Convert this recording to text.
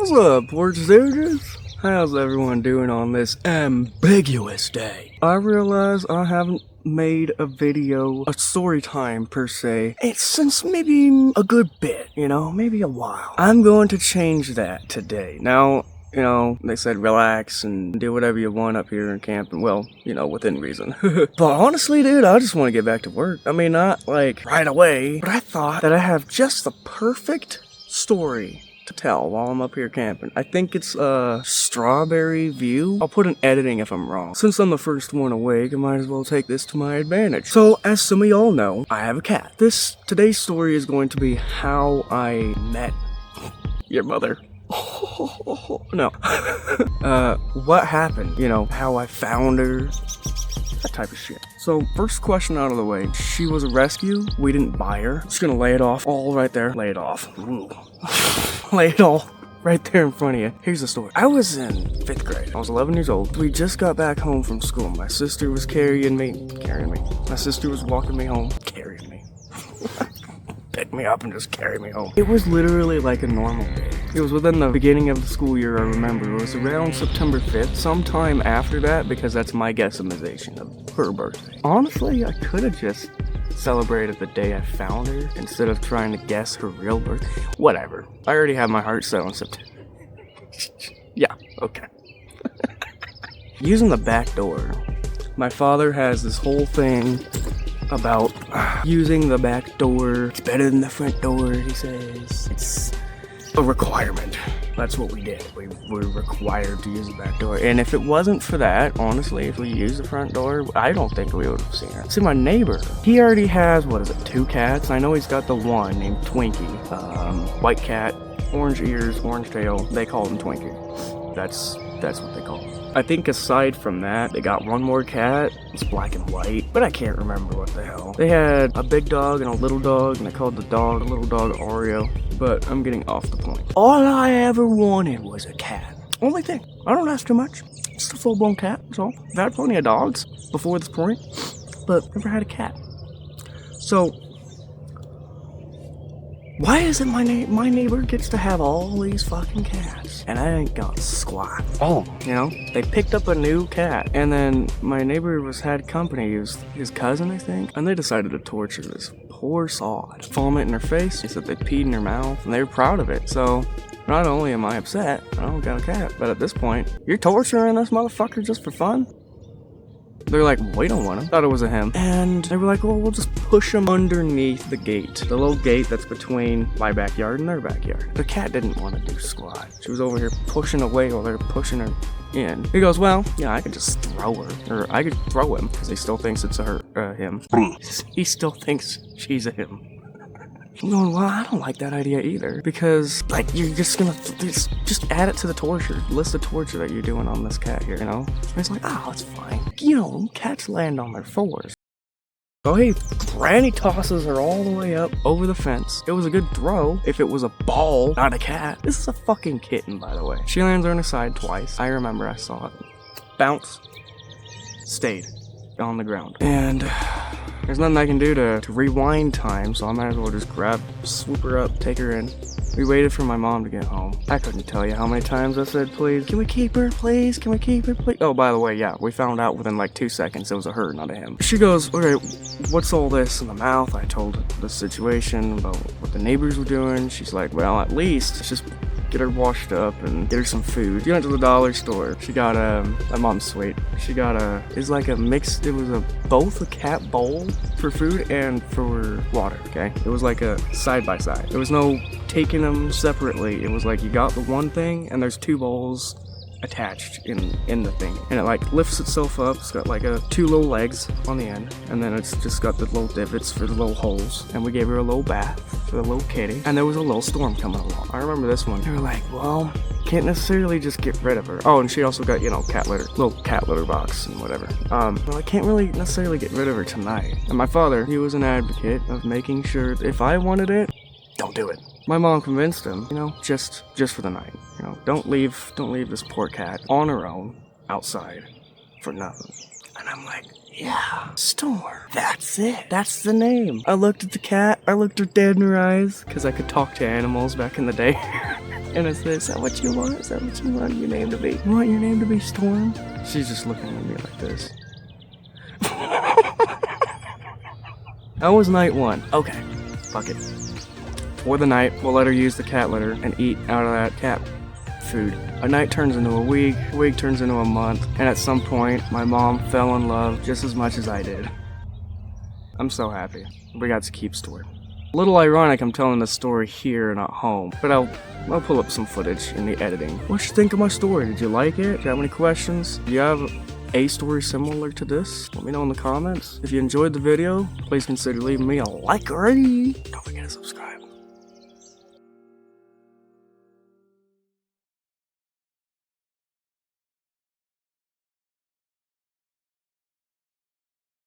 What's up, Porch stooges? How's everyone doing on this ambiguous day? I realize I haven't made a video, a story time per se, since maybe a good bit, maybe a while. I'm going to change that today. Now, they said relax and do whatever you want up here in camp, and well, within reason. But honestly, dude, I just want to get back to work. I mean, not like right away, but I thought that I have just the perfect story to tell while I'm up here camping. I think it's a strawberry view. I'll put an editing if I'm wrong. Since I'm the first one awake, I might as well take this to my advantage. So, as some of y'all know, I have a cat. Today's story is going to be how I met your mother. No. What happened? How I found her. That type of shit. So, first question out of the way. She was a rescue. We didn't buy her. Just gonna lay it off all right there. Lay it off. Ooh. Lay it all right there in front of you. Here's the story. I was in 5th grade. I was 11 years old. We just got back home from school. My sister was carrying me. My sister was walking me home. Carrying me. Pick me up and just carry me home. It was literally like a normal day. It was within the beginning of the school year, I remember. It was around September 5th, sometime after that, because that's my guesstimation of her birthday. Honestly, I could have just celebrated the day I found her instead of trying to guess her real birthday. Whatever. I already have my heart set on September. Yeah, okay. Using the back door. My father has this whole thing about using the back door. It's better than the front door, he says. It's a requirement. That's what we did. We were required to use the back door. And if it wasn't for that, honestly, if we used the front door, I don't think we would have seen her. See, my neighbor, he already has, 2 cats? I know he's got the one named Twinkie. White cat, orange ears, orange tail. They call him Twinkie. That's what they call him. I think aside from that, they got one more cat. It's black and white, but I can't remember what the hell. They had a big dog and a little dog, and they called the little dog Oreo. But I'm getting off the point. All I ever wanted was a cat. Only thing. I don't ask too much. Just a full-blown cat, so I've had plenty of dogs before this point, but never had a cat. So, why is it my neighbor gets to have all these fucking cats, and I ain't got squat? They picked up a new cat, and then my neighbor had company. It was his cousin, I think, and they decided to torture this poor sod. Vomit in her face. They said they peed in her mouth, and they were proud of it. So, not only am I upset, I don't got a cat, but at this point, you're torturing this motherfucker just for fun? They're like, we don't want him. Thought it was a him. And they were like, well, we'll just push him underneath the gate. The little gate that's between my backyard and their backyard. The cat didn't want to do squat. She was over here pushing away while they were pushing her in. He goes, well, I could just throw her. Or I could throw him, because he still thinks it's him. He still thinks she's a him. I'm going, well, I don't like that idea either. Because, you're just gonna just add it to the torture. List the torture that you're doing on this cat here, And it's like, it's fine. Cats land on their fours. So hey, Granny tosses her all the way up over the fence. It was a good throw if it was a ball, not a cat. This is a fucking kitten, by the way. She lands on her side twice. I remember I saw it. Bounce. Stayed on the ground. And there's nothing I can do to rewind time, so I might as well just swoop her up, take her in. We waited for my mom to get home. I couldn't tell you how many times I said, please, can we keep her, please? Can we keep her, please? Oh, by the way, yeah, we found out within 2 seconds it was a her, not a him. She goes, okay, what's all this in the mouth? I told her the situation about what the neighbors were doing. She's like, well, at least let's just get her washed up and get her some food. She went to the dollar store. She got my mom's sweet. She got it was both a cat bowl for food and for water, okay? It was like a side by side. There was no taking them separately. It was like you got the one thing and there's 2 bowls attached in the thing, and it lifts itself up. It's got 2 little legs on the end, and then it's just got the little divots for the little holes. And we gave her a little bath for the little kitty, and there was a little storm coming along. I remember this one. They were like, well, can't necessarily just get rid of her. Oh, and she also got cat litter, little cat litter box and whatever. Well, I can't really necessarily get rid of her tonight. And my father, he was an advocate of making sure that if I wanted it, don't do it. My mom convinced him, just for the night. Don't leave this poor cat on her own outside for nothing. And I'm like, yeah, Storm. That's it. That's the name. I looked at the cat. I looked her dead in her eyes because I could talk to animals back in the day. And I said, is that what you want? Is that what you want your name to be? You want your name to be Storm? She's just looking at me like this. That was night 1. Okay, fuck it. For the night, we'll let her use the cat litter and eat out of that cat food. A night turns into a week turns into a month, and at some point, my mom fell in love just as much as I did. I'm so happy. We got to keep story. A little ironic I'm telling the story here and not home, but I'll pull up some footage in the editing. What you think of my story? Did you like it? Do you have any questions? Do you have a story similar to this? Let me know in the comments. If you enjoyed the video, please consider leaving me a like already. Don't forget to subscribe.